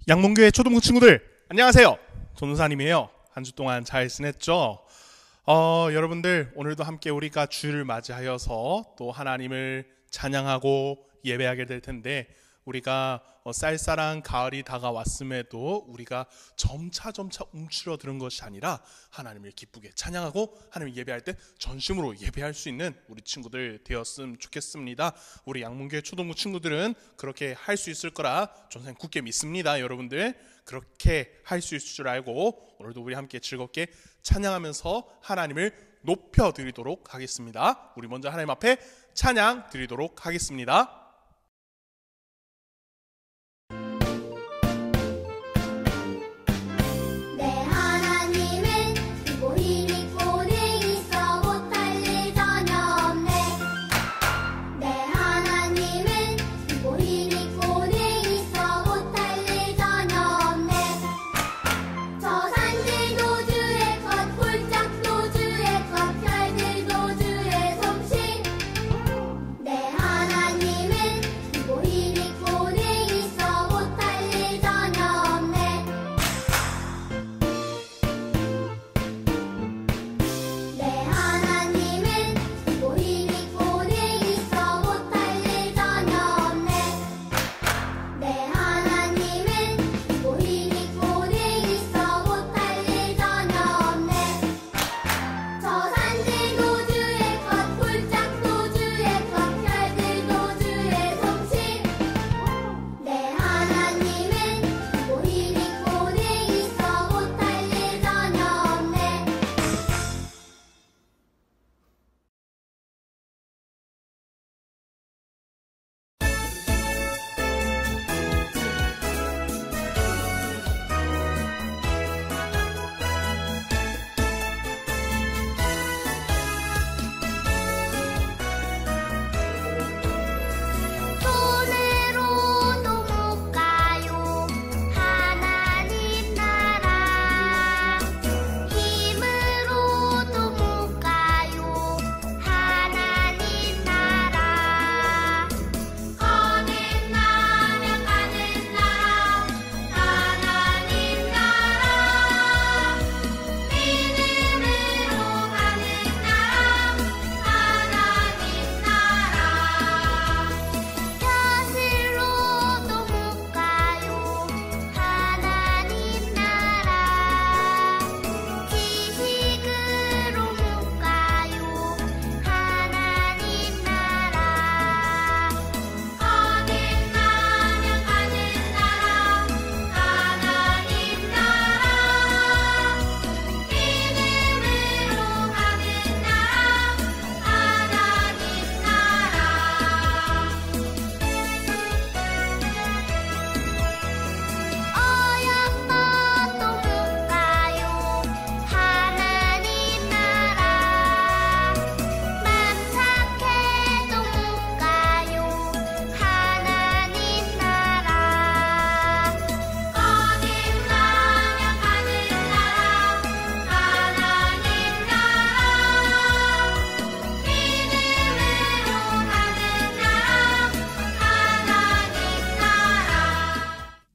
양문교회 초등부 친구들 안녕하세요. 전도사님이에요. 한 주 동안 잘 지냈죠? 여러분들 오늘도 함께 우리가 주를 맞이하여서 또 하나님을 찬양하고 예배하게 될 텐데, 우리가 쌀쌀한 가을이 다가왔음에도 우리가 점차 움츠러드는 것이 아니라 하나님을 기쁘게 찬양하고 하나님을 예배할 때 전심으로 예배할 수 있는 우리 친구들 되었으면 좋겠습니다. 우리 양문교회 초등부 친구들은 그렇게 할 수 있을 거라 전도사님 굳게 믿습니다. 여러분들 그렇게 할 수 있을 줄 알고 오늘도 우리 함께 즐겁게 찬양하면서 하나님을 높여드리도록 하겠습니다. 우리 먼저 하나님 앞에 찬양 드리도록 하겠습니다.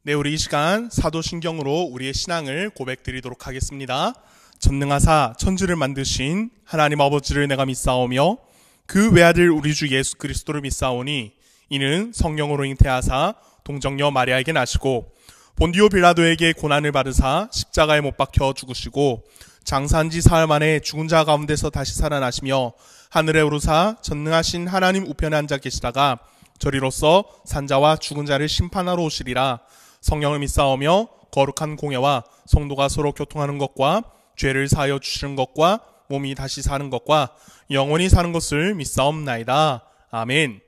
네, 우리 이 시간 사도신경으로 우리의 신앙을 고백드리도록 하겠습니다. 전능하사 천지를 만드신 하나님 아버지를 내가 믿사오며 그 외아들 우리 주 예수 그리스도를 믿사오니 이는 성령으로 잉태하사 동정녀 마리아에게 나시고 본디오 빌라도에게 고난을 받으사 십자가에 못 박혀 죽으시고 장사한 지 사흘 만에 죽은 자 가운데서 다시 살아나시며 하늘에 오르사 전능하신 하나님 우편에 앉아 계시다가 저리로서 산자와 죽은 자를 심판하러 오시리라. 성령을 믿사오며 거룩한 공예와 성도가 서로 교통하는 것과 죄를 사하여 주시는 것과 몸이 다시 사는 것과 영원히 사는 것을 믿사옵나이다. 아멘.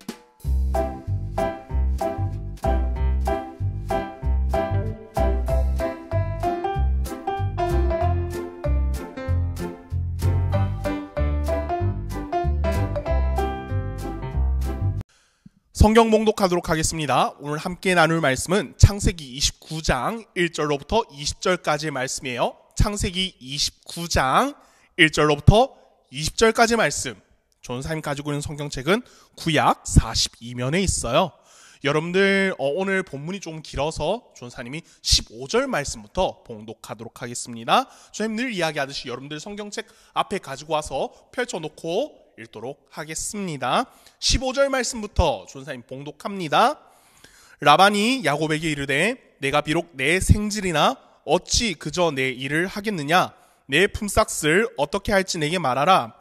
성경 봉독하도록 하겠습니다. 오늘 함께 나눌 말씀은 창세기 29장 1절로부터 20절까지의 말씀이에요. 창세기 29장 1절로부터 20절까지의 말씀. 전사님 가지고 있는 성경책은 구약 42면에 있어요. 여러분들 오늘 본문이 좀 길어서 전사님이 15절 말씀부터 봉독하도록 하겠습니다. 저희는 늘 이야기하듯이 여러분들 성경책 앞에 가지고 와서 펼쳐놓고 읽도록 하겠습니다. 15절 말씀부터 전사님 봉독합니다. 라반이 야곱에게 이르되 내가 비록 내 생질이나 어찌 그저 내 일을 하겠느냐? 내 품삯을 어떻게 할지 내게 말하라.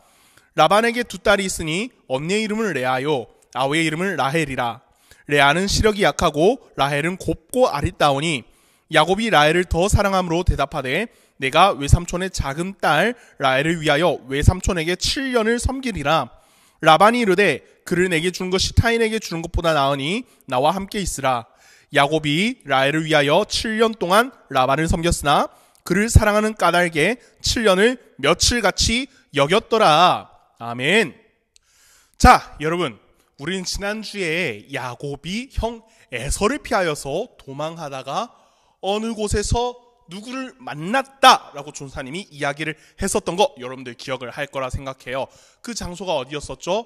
라반에게 두 딸이 있으니 언니의 이름은 레아요 아우의 이름은 라헬이라. 레아는 시력이 약하고 라헬은 곱고 아리따우니 야곱이 라헬을 더 사랑함으로 대답하되 내가 외삼촌의 작은 딸 라헬을 위하여 외삼촌에게 7년을 섬기리라. 라반이 이르되 그를 내게 주는 것이 타인에게 주는 것보다 나으니 나와 함께 있으라. 야곱이 라헬을 위하여 7년 동안 라반을 섬겼으나 그를 사랑하는 까닭에 7년을 며칠같이 여겼더라. 아멘. 자, 여러분, 우리는 지난주에 야곱이 형 에서를 피하여서 도망하다가 어느 곳에서 누구를 만났다라고 전사님이 이야기를 했었던 거 여러분들 기억을 할 거라 생각해요. 그 장소가 어디였었죠?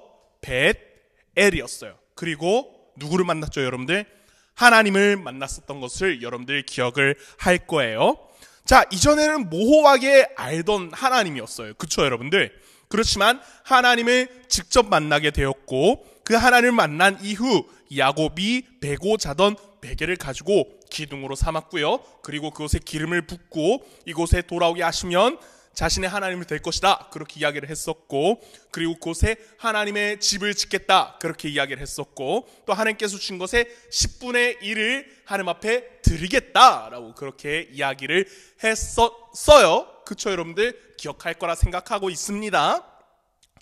벳엘이었어요. 그리고 누구를 만났죠, 여러분들? 하나님을 만났었던 것을 여러분들 기억을 할 거예요. 자, 이전에는 모호하게 알던 하나님이었어요. 그쵸, 여러분들? 그렇지만 하나님을 직접 만나게 되었고 그 하나님을 만난 이후 야곱이 베고 자던 베개를 가지고 기둥으로 삼았고요. 그리고 그곳에 기름을 붓고 이곳에 돌아오게 하시면 자신의 하나님이 될 것이다. 그렇게 이야기를 했었고, 그리고 그곳에 하나님의 집을 짓겠다. 그렇게 이야기를 했었고, 또 하나님께서 주신 것의 10분의 1을 하나님 앞에 드리겠다라고 그렇게 이야기를 했었어요. 그쵸, 여러분들? 기억할 거라 생각하고 있습니다.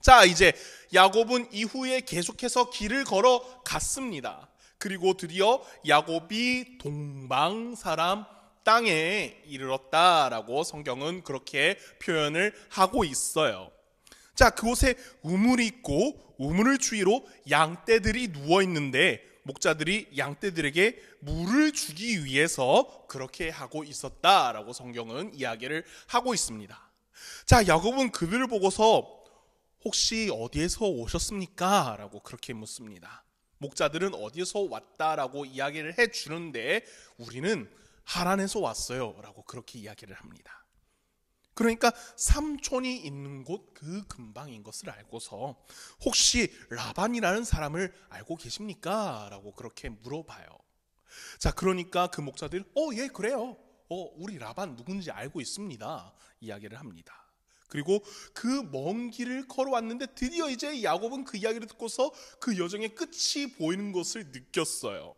자, 이제 야곱은 이후에 계속해서 길을 걸어갔습니다. 그리고 드디어 야곱이 동방 사람 땅에 이르렀다라고 성경은 그렇게 표현을 하고 있어요. 자, 그곳에 우물이 있고 우물을 주위로 양떼들이 누워 있는데 목자들이 양떼들에게 물을 주기 위해서 그렇게 하고 있었다라고 성경은 이야기를 하고 있습니다. 자, 야곱은 그들을 보고서 혹시 어디에서 오셨습니까? 라고 그렇게 묻습니다. 목자들은 어디에서 왔다라고 이야기를 해주는데 우리는 하란에서 왔어요 라고 그렇게 이야기를 합니다. 그러니까 삼촌이 있는 곳 그 근방인 것을 알고서 혹시 라반이라는 사람을 알고 계십니까? 라고 그렇게 물어봐요. 자, 그러니까 그 목자들이 예, 그래요. 우리 라반 누군지 알고 있습니다. 이야기를 합니다. 그리고 그 먼 길을 걸어왔는데 드디어 이제 야곱은 그 이야기를 듣고서 그 여정의 끝이 보이는 것을 느꼈어요.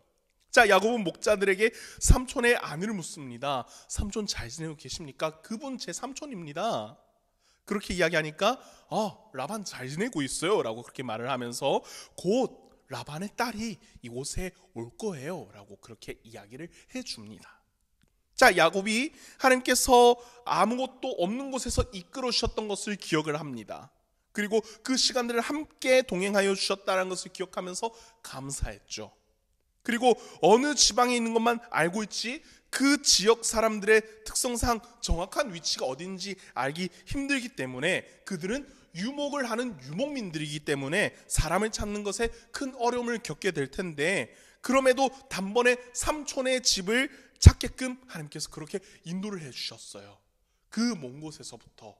자, 야곱은 목자들에게 삼촌의 안위를 묻습니다. 삼촌 잘 지내고 계십니까? 그분 제 삼촌입니다. 그렇게 이야기하니까 라반 잘 지내고 있어요 라고 그렇게 말을 하면서 곧 라반의 딸이 이곳에 올 거예요 라고 그렇게 이야기를 해줍니다. 자, 야곱이 하나님께서 아무것도 없는 곳에서 이끌어 주셨던 것을 기억을 합니다. 그리고 그 시간들을 함께 동행하여 주셨다는 것을 기억하면서 감사했죠. 그리고 어느 지방에 있는 것만 알고 있지 그 지역 사람들의 특성상 정확한 위치가 어딘지 알기 힘들기 때문에 그들은 유목을 하는 유목민들이기 때문에 사람을 찾는 것에 큰 어려움을 겪게 될 텐데 그럼에도 단번에 삼촌의 집을 찾게끔 하나님께서 그렇게 인도를 해주셨어요. 그 먼 곳에서부터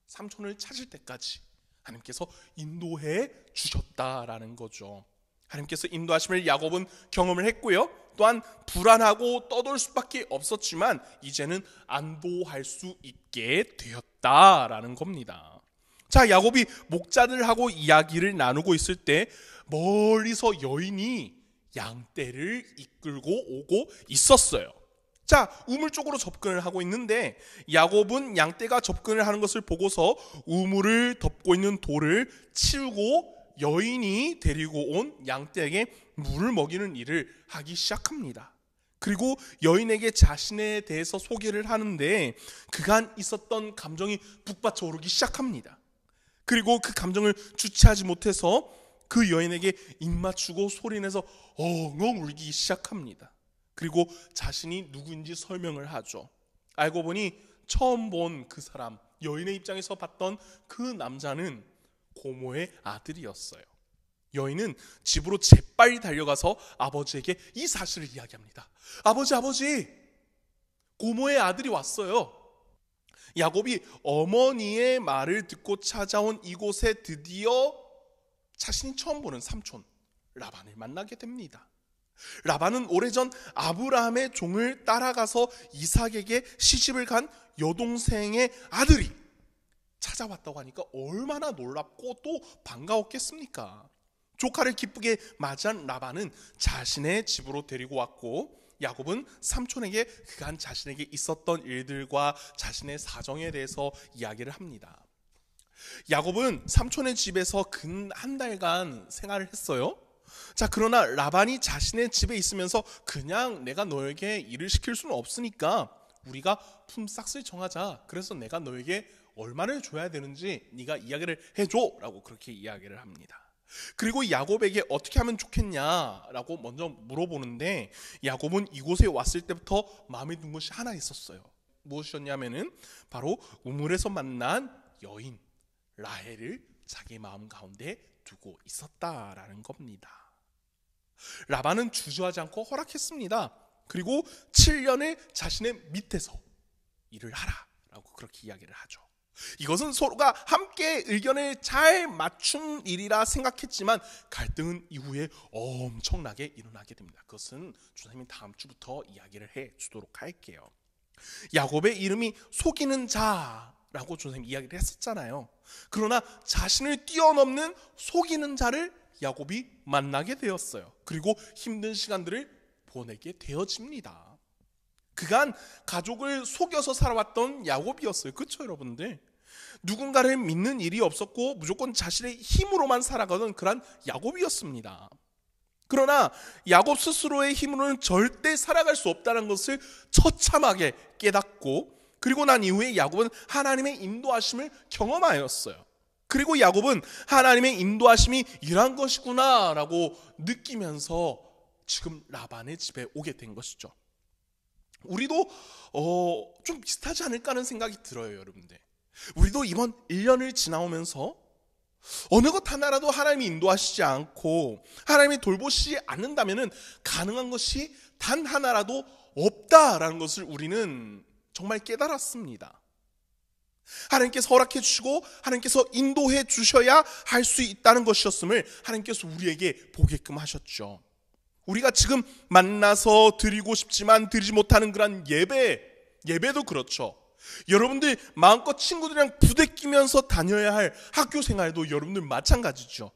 삼촌을 찾을 때까지 하나님께서 인도해 주셨다라는 거죠. 하나님께서 인도하심을 야곱은 경험을 했고요. 또한 불안하고 떠돌 수밖에 없었지만 이제는 안도할 수 있게 되었다라는 겁니다. 자, 야곱이 목자들하고 이야기를 나누고 있을 때 멀리서 여인이 양떼를 이끌고 오고 있었어요. 자, 우물 쪽으로 접근을 하고 있는데 야곱은 양떼가 접근을 하는 것을 보고서 우물을 덮고 있는 돌을 치우고 여인이 데리고 온 양떼에게 물을 먹이는 일을 하기 시작합니다. 그리고 여인에게 자신에 대해서 소개를 하는데 그간 있었던 감정이 북받쳐 오르기 시작합니다. 그리고 그 감정을 주체하지 못해서 그 여인에게 입맞추고 소리내서 엉엉 울기 시작합니다. 그리고 자신이 누구인지 설명을 하죠. 알고 보니 처음 본 그 사람, 여인의 입장에서 봤던 그 남자는 고모의 아들이었어요. 여인은 집으로 재빨리 달려가서 아버지에게 이 사실을 이야기합니다. 아버지, 고모의 아들이 왔어요. 야곱이 어머니의 말을 듣고 찾아온 이곳에 드디어 자신이 처음 보는 삼촌 라반을 만나게 됩니다. 라반은 오래전 아브라함의 종을 따라가서 이삭에게 시집을 간 여동생의 아들이 찾아왔다고 하니까 얼마나 놀랍고 또 반가웠겠습니까? 조카를 기쁘게 맞이한 라반은 자신의 집으로 데리고 왔고, 야곱은 삼촌에게 그간 자신에게 있었던 일들과 자신의 사정에 대해서 이야기를 합니다. 야곱은 삼촌의 집에서 근 한 달간 생활을 했어요. 자, 그러나 라반이 자신의 집에 있으면서 그냥 내가 너에게 일을 시킬 수는 없으니까 우리가 품삯을 정하자. 그래서 내가 너에게 얼마를 줘야 되는지 네가 이야기를 해줘 라고 그렇게 이야기를 합니다. 그리고 야곱에게 어떻게 하면 좋겠냐라고 먼저 물어보는데, 야곱은 이곳에 왔을 때부터 마음에 든 것이 하나 있었어요. 무엇이었냐면은 바로 우물에서 만난 여인 라헬을 자기 마음 가운데 두고 있었다라는 겁니다. 라반은 주저하지 않고 허락했습니다. 그리고 7년을 자신의 밑에서 일을 하라라고 그렇게 이야기를 하죠. 이것은 서로가 함께 의견을 잘 맞춘 일이라 생각했지만 갈등은 이후에 엄청나게 일어나게 됩니다. 그것은 주님이 다음 주부터 이야기를 해 주도록 할게요. 야곱의 이름이 속이는 자라고 주님이 이야기를 했었잖아요. 그러나 자신을 뛰어넘는 속이는 자를 야곱이 만나게 되었어요. 그리고 힘든 시간들을 보내게 되어집니다. 그간 가족을 속여서 살아왔던 야곱이었어요. 그렇죠, 여러분들? 누군가를 믿는 일이 없었고 무조건 자신의 힘으로만 살아가던 그런 야곱이었습니다. 그러나 야곱 스스로의 힘으로는 절대 살아갈 수 없다는 것을 처참하게 깨닫고, 그리고 난 이후에 야곱은 하나님의 인도하심을 경험하였어요. 그리고 야곱은 하나님의 인도하심이 이런 것이구나 라고 느끼면서 지금 라반의 집에 오게 된 것이죠. 우리도 좀 비슷하지 않을까 하는 생각이 들어요, 여러분들. 우리도 이번 1년을 지나오면서 어느 것 하나라도 하나님이 인도하시지 않고 하나님이 돌보시지 않는다면 가능한 것이 단 하나라도 없다라는 것을 우리는 정말 깨달았습니다. 하나님께서 허락해 주시고 하나님께서 인도해 주셔야 할 수 있다는 것이었음을 하나님께서 우리에게 보게끔 하셨죠. 우리가 지금 만나서 드리고 싶지만 드리지 못하는 그런 예배도 그렇죠. 여러분들 마음껏 친구들이랑 부대끼면서 다녀야 할 학교 생활도 여러분들 마찬가지죠.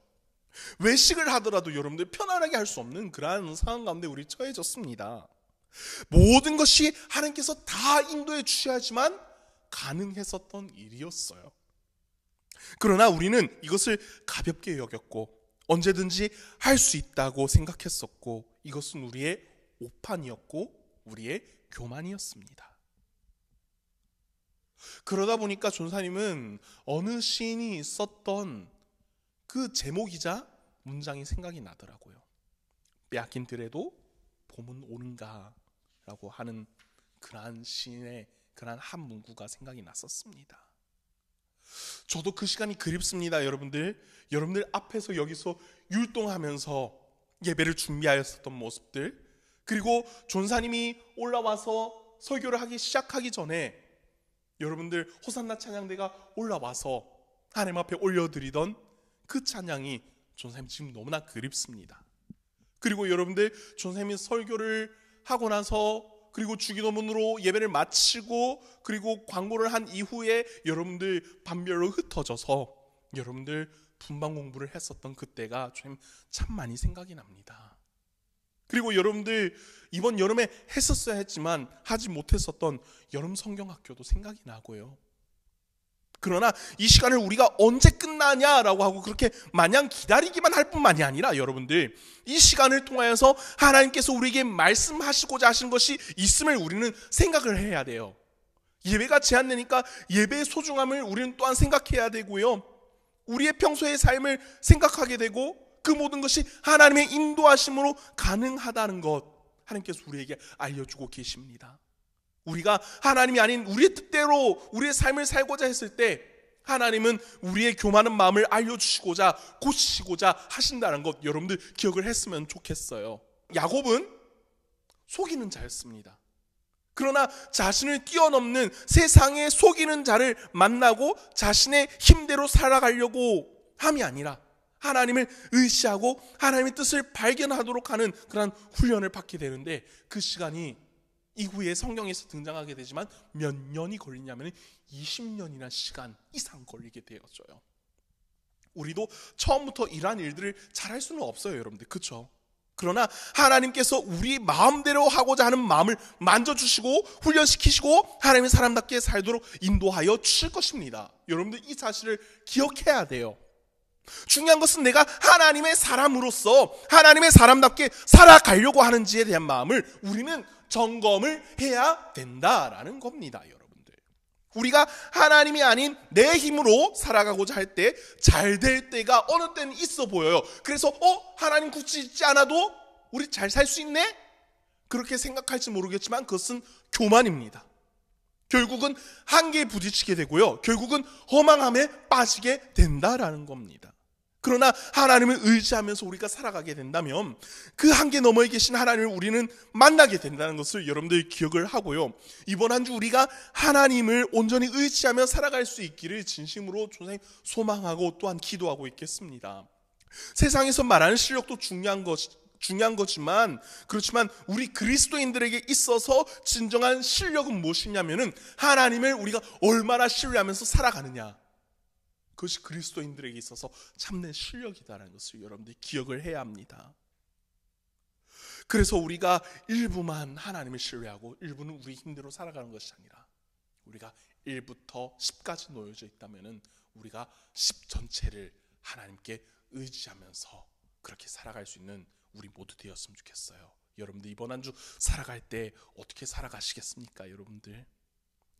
외식을 하더라도 여러분들 편안하게 할 수 없는 그러한 상황 가운데 우리 처해졌습니다. 모든 것이 하나님께서 다 인도해 주셔야지만 가능했었던 일이었어요. 그러나 우리는 이것을 가볍게 여겼고 언제든지 할 수 있다고 생각했었고, 이것은 우리의 오판이었고 우리의 교만이었습니다. 그러다 보니까 전사님은 어느 시인이 썼던 그 제목이자 문장이 생각이 나더라고요. 빼앗긴 들에도 봄은 오는가 라고 하는 그러한 시인의 그러한 한 문구가 생각이 났었습니다. 저도 그 시간이 그립습니다. 여러분들 앞에서 여기서 율동하면서 예배를 준비하였었던 모습들, 그리고 전사님이 올라와서 설교를 하기 시작하기 전에 여러분들 호산나 찬양대가 올라와서 하나님 앞에 올려드리던 그 찬양이 전사님 지금 너무나 그립습니다. 그리고 여러분들 전사님이 설교를 하고 나서 그리고 주기도문으로 예배를 마치고 그리고 광고를 한 이후에 여러분들 반별로 흩어져서 여러분들 분방 공부를 했었던 그때가 참 많이 생각이 납니다. 그리고 여러분들 이번 여름에 했었어야 했지만 하지 못했었던 여름 성경학교도 생각이 나고요. 그러나 이 시간을 우리가 언제 끝나냐라고 하고 그렇게 마냥 기다리기만 할 뿐만이 아니라 여러분들 이 시간을 통하여서 하나님께서 우리에게 말씀하시고자 하신 것이 있음을 우리는 생각을 해야 돼요. 예배가 제한되니까 예배의 소중함을 우리는 또한 생각해야 되고요. 우리의 평소의 삶을 생각하게 되고 그 모든 것이 하나님의 인도하심으로 가능하다는 것 하나님께서 우리에게 알려주고 계십니다. 우리가 하나님이 아닌 우리의 뜻대로 우리의 삶을 살고자 했을 때 하나님은 우리의 교만한 마음을 알려주시고자 고치시고자 하신다는 것 여러분들 기억을 했으면 좋겠어요. 야곱은 속이는 자였습니다. 그러나 자신을 뛰어넘는 세상에 속이는 자를 만나고 자신의 힘대로 살아가려고 함이 아니라 하나님을 의지하고 하나님의 뜻을 발견하도록 하는 그런 훈련을 받게 되는데, 그 시간이 이후에 성경에서 등장하게 되지만 몇 년이 걸리냐면 20년이나 시간 이상 걸리게 되었어요. 우리도 처음부터 이러한 일들을 잘할 수는 없어요, 여러분들. 그렇죠? 그러나 하나님께서 우리 마음대로 하고자 하는 마음을 만져주시고 훈련시키시고 하나님의 사람답게 살도록 인도하여 주실 것입니다. 여러분들 이 사실을 기억해야 돼요. 중요한 것은 내가 하나님의 사람으로서 하나님의 사람답게 살아가려고 하는지에 대한 마음을 우리는 점검을 해야 된다라는 겁니다, 여러분들. 우리가 하나님이 아닌 내 힘으로 살아가고자 할 때 잘 될 때가 어느 때는 있어 보여요. 그래서 하나님 굳이 있지 않아도 우리 잘 살 수 있네? 그렇게 생각할지 모르겠지만 그것은 교만입니다. 결국은 한계에 부딪히게 되고요, 결국은 허망함에 빠지게 된다라는 겁니다. 그러나 하나님을 의지하면서 우리가 살아가게 된다면 그 한계 너머에 계신 하나님을 우리는 만나게 된다는 것을 여러분들 기억을 하고요, 이번 한 주 우리가 하나님을 온전히 의지하며 살아갈 수 있기를 진심으로 소망하고 또한 기도하고 있겠습니다. 세상에서 말하는 실력도 중요한 거지만 그렇지만 우리 그리스도인들에게 있어서 진정한 실력은 무엇이냐면은 하나님을 우리가 얼마나 신뢰하면서 살아가느냐, 그것이 그리스도인들에게 있어서 참된 실력이다라는 것을 여러분들이 기억을 해야 합니다. 그래서 우리가 일부만 하나님을 신뢰하고 일부는 우리 힘대로 살아가는 것이 아니라 우리가 1부터 10까지 놓여져 있다면 우리가 10 전체를 하나님께 의지하면서 그렇게 살아갈 수 있는 우리 모두 되었으면 좋겠어요. 여러분들 이번 한 주 살아갈 때 어떻게 살아가시겠습니까? 여러분들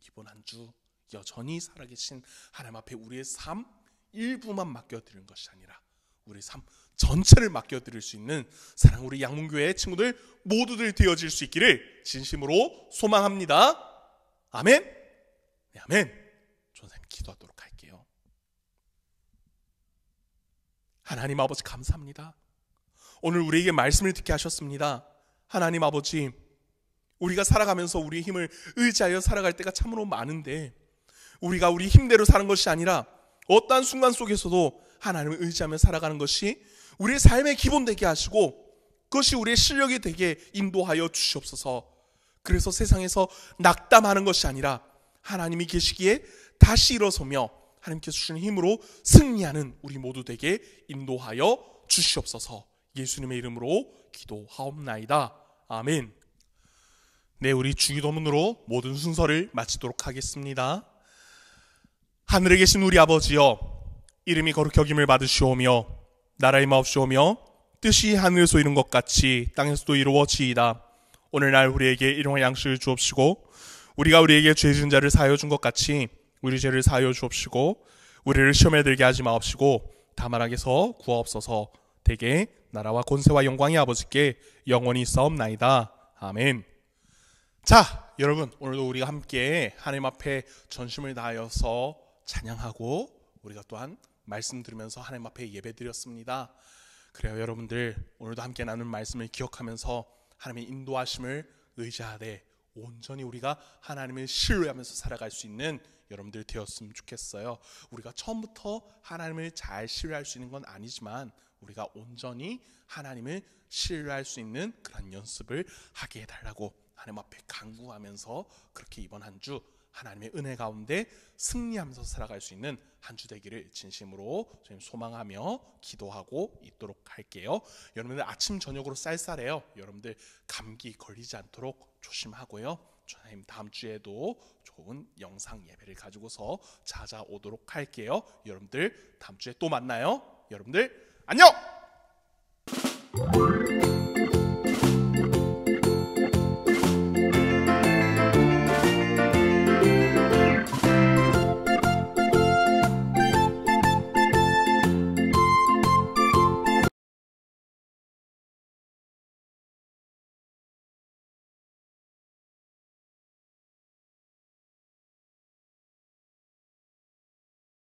이번 한 주 여전히 살아계신 하나님 앞에 우리의 삶 일부만 맡겨드리는 것이 아니라 우리 삶 전체를 맡겨드릴 수 있는 사랑 우리 양문교회 친구들 모두들 되어질 수 있기를 진심으로 소망합니다. 아멘. 네, 아멘. 전사님 기도하도록 할게요. 하나님 아버지 감사합니다. 오늘 우리에게 말씀을 듣게 하셨습니다. 하나님 아버지, 우리가 살아가면서 우리의 힘을 의지하여 살아갈 때가 참으로 많은데 우리가 우리 힘대로 사는 것이 아니라 어떠한 순간 속에서도 하나님을 의지하며 살아가는 것이 우리의 삶의 기본 되게 하시고 그것이 우리의 실력이 되게 인도하여 주시옵소서. 그래서 세상에서 낙담하는 것이 아니라 하나님이 계시기에 다시 일어서며 하나님께서 주시는 힘으로 승리하는 우리 모두 되게 인도하여 주시옵소서. 예수님의 이름으로 기도하옵나이다. 아멘. 네, 우리 주기도문으로 모든 순서를 마치도록 하겠습니다. 하늘에 계신 우리 아버지여, 이름이 거룩히 여김을 받으시오며 나라의 마옵시오며 뜻이 하늘에서 이룬 것 같이 땅에서도 이루어지이다. 오늘날 우리에게 일용할 양식을 주옵시고 우리가 우리에게 죄 지은 자를 사하여 준 것 같이 우리 죄를 사하여 주옵시고 우리를 시험에 들게 하지 마옵시고 다만 악에서 구하옵소서. 대개 나라와 권세와 영광이 아버지께 영원히 있사옵나이다. 아멘. 자, 여러분, 오늘도 우리가 함께 하나님 앞에 전심을 다하여서 찬양하고 우리가 또한 말씀 들으면서 하나님 앞에 예배드렸습니다. 그래요, 여러분들 오늘도 함께 나눈 말씀을 기억하면서 하나님의 인도하심을 의지하되 온전히 우리가 하나님을 신뢰하면서 살아갈 수 있는 여러분들 되었으면 좋겠어요. 우리가 처음부터 하나님을 잘 신뢰할 수 있는 건 아니지만 우리가 온전히 하나님을 신뢰할 수 있는 그런 연습을 하게 해달라고 하나님 앞에 간구하면서 그렇게 이번 한 주 하나님의 은혜 가운데 승리하면서 살아갈 수 있는 한 주 되기를 진심으로 소망하며 기도하고 있도록 할게요. 여러분들 아침 저녁으로 쌀쌀해요. 여러분들 감기 걸리지 않도록 조심하고요. 저는 다음 주에도 좋은 영상 예배를 가지고서 찾아오도록 할게요. 여러분들 다음 주에 또 만나요. 여러분들 안녕!